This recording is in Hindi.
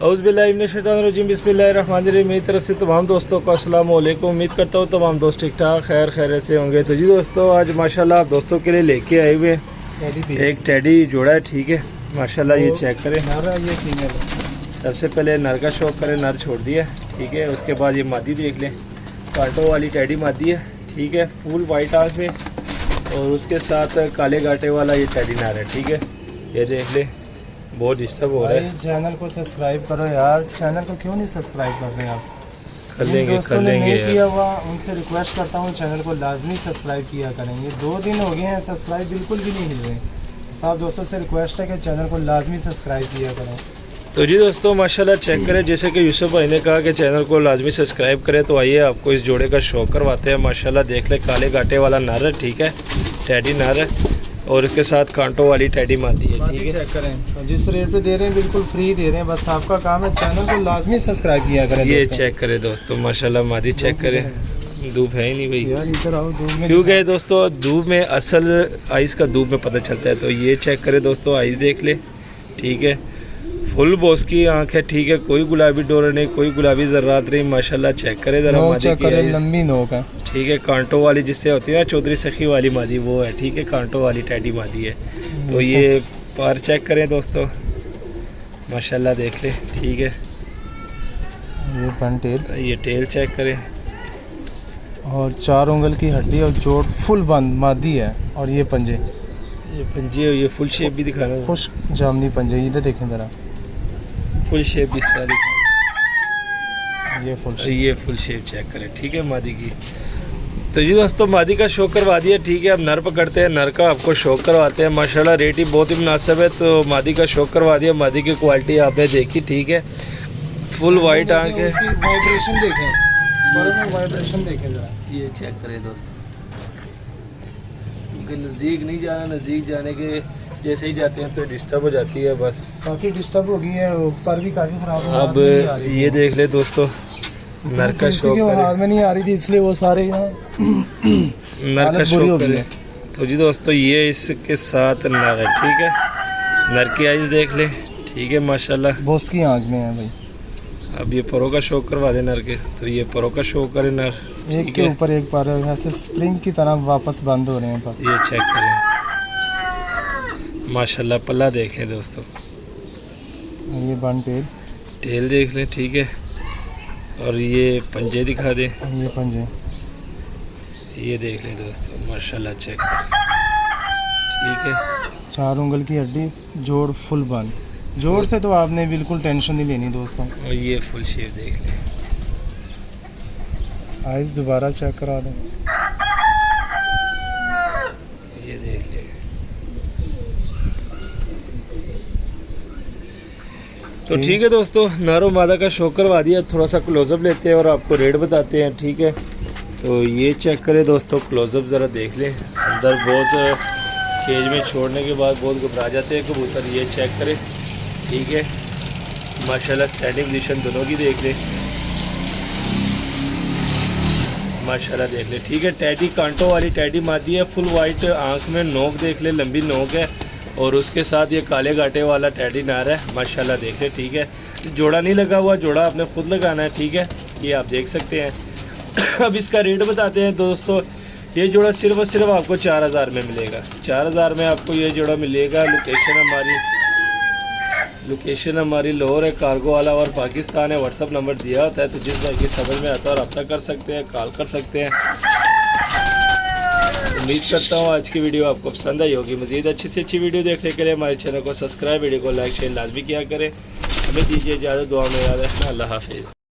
औज़ुबिल्लाहिमिनश्शैतानिर्रजीम बिस्मिल्लाहिर्रहमानिर्रहीम। मेरी तरफ से तमाम दोस्तों को अस्सलाम वालेकुम। उम्मीद करता हूँ तमाम दोस्त ठीक ठाक खैरियत से होंगे। तो जी दोस्तों, आज माशाल्लाह आप दोस्तों के लिए लेके आए हुए एक टेडी जोड़ा है। ठीक है माशाल्लाह, ये चेक करें। ये फीमेल है। सबसे पहले नर का शौक करें, नर छोड़ दिया। ठीक है, उसके बाद ये मादी देख लें, कांटों वाली टेडी मादी है। ठीक है, फुल वाइट आँख में और उसके साथ काले गाटे वाला ये टेडी नर है। ठीक है, ये देख ले, बहुत डिस्टर्ब हो रहा है। चैनल को सब्सक्राइब करो यार, चैनल को क्यों नहीं सब्सक्राइब कर रहे आप? कर लेंगे किया हुआ उनसे रिक्वेस्ट करता हूँ चैनल को लाजमी सब्सक्राइब किया करेंगे। 2 दिन हो गए हैं सब्सक्राइब बिल्कुल भी नहीं हिल रहे। सब दोस्तों से रिक्वेस्ट है कि चैनल को लाजमी सब्सक्राइब किया करें। तो जी दोस्तों माशाल्लाह चेक करें, जैसे कि यूसुफ भाई ने कहा कि चैनल को लाजमी सब्सक्राइब करें, तो आइए आपको इस जोड़े का शौक करवाते हैं। माशाल्लाह देख ले, काले गाटे वाला नर है। ठीक है, टेडी नर है और इसके साथ कांटों वाली टेडी मादी है। ठीक है, चेक करें, जिस रेट पे दे रहे हैं बिल्कुल फ्री दे रहे हैं। बस आपका काम है चैनल को लाजमी सब्सक्राइब किया करें। ये चेक करें दोस्तों, माशाल्लाह मादी चेक करें। धूप है ही नहीं भाई यार, इधर आओ धूप में। क्यों गए दोस्तों, धूप में असल आइस का धूप में पता चलता है। तो ये चेक करें दोस्तों, आइस देख ले। ठीक है, फुल बॉस की आंख है। ठीक है, कोई गुलाबी डोर नहीं, कोई गुलाबी जर्रात नहीं। माशाल्लाह चेक करें जरा मादी की, लंबी नोक है। ठीक है, कांटों वाली जिससे होती है ना चौधरी सखी वाली मादी, वो है। ठीक है, कांटों वाली टेडी मादी है। तो ये पर चेक करें दोस्तों, माशाल्लाह देख ले। ठीक है, ये बन टेल, ये टेल चेक करें और 4 उंगल की हड्डी और जोड़ फुल बंद मादी है। और ये पंजे, ये पंजे, ये फुल शेप भी दिखाना, खुश जामनी पंजे। इधर देखें ज़रा, फुल शेप भी इस तरह दिखाना। ये फुल शेप चेक करें। ठीक है, मादी की। तो जी दोस्तों, मादी का शौक करवा दिया। ठीक है, अब नर पकड़ते हैं, नर का आपको शौक करवाते हैं। माशाल्लाह रेट ही बहुत ही मुनासिब है, तो मादी का शौक करवा दिया। मादी की क्वालिटी आपने देखी। ठीक है, फुल वाइट आंख है। वाइब्रेशन देखें, वाइब्रेशन देखें जरा, ये चेक करें दोस्तों। नज़दीक नहीं जाना, नज़दीक जाने के जैसे ही जाते हैं तो डिस्टर्ब हो जाती है। बस काफ़ी डिस्टर्ब हो गई है, ऊपर भी काफ़ी खराब है। अब ये देख ले दोस्तों, नर का शौक हाथ में नहीं आ रही थी, इसलिए वो सारे यहाँ नर का शौक करें। तो जी दोस्तों, ये इसके साथ नर है। ठीक है, नर की आइज देख ले। ठीक है, माशाल्लाह बोस की आँख में है भाई। अब ये परों का शौक करवा दे नर के, तो ये परों का शौक करे नर। एक के ऊपर एक पर ऐसे स्प्रिंग की तरह वापस बंद हो रहे हैं पर। ये चेक करें, माशाल्लाह पल्ला देख लें दोस्तों। ये बन टेल देख लें। ठीक है, और ये पंजे दिखा दें। ये पंजे, ये देख लें दोस्तों, माशाल्लाह चेक करें। ठीक है, 4 उंगल की हड्डी, जोड़ फुल बंद। जोड़ से तो आपने बिल्कुल टेंशन नहीं लेनी दोस्तों। और ये फुल शेप देख लें। आइस दोबारा चेक करा दें, ये देख लें। तो ठीक है दोस्तों, नारो मादा का शौक करवा दिया। थोड़ा सा क्लोजअप लेते हैं और आपको रेट बताते हैं। ठीक है, तो ये चेक करें दोस्तों, क्लोजअप ज़रा देख लें। अंदर बहुत केज में छोड़ने के बाद बहुत घबरा जाते हैं कबूतर। ये चेक करें। ठीक है, माशाल्लाह स्टैंडिंग पोजीशन दोनों की देख लें, माशाल्लाह देख ले। ठीक है, टेडी कांटों वाली टेडी मादी है। फुल वाइट आंख में नोक देख ले, लंबी नोक है और उसके साथ ये काले गाटे वाला टेडी नार है। माशाल्लाह देख ले। ठीक है, जोड़ा नहीं लगा हुआ, जोड़ा आपने खुद लगाना है। ठीक है, ये आप देख सकते हैं। अब इसका रेट बताते हैं दोस्तों। ये जोड़ा सिर्फ और सिर्फ आपको 4000 में मिलेगा। 4000 में आपको ये जोड़ा मिलेगा। लोकेशन हमारी लाहौर है, कार्गो वाला और पाकिस्तान है। व्हाट्सअप नंबर दिया होता है, तो जिस भाई की समझ में आता है रब्ता कर सकते हैं, कॉल कर सकते हैं। उम्मीद करता हूँ आज की वीडियो आपको पसंद आई होगी। मज़ीद अच्छी से अच्छी वीडियो देखने के लिए हमारे चैनल को सब्सक्राइब, वीडियो को लाइक शेयर लाजमी किया करें। हमें दीजिए इजाज़त, दुआ में याद रखना। अल्लाह हाफिज़।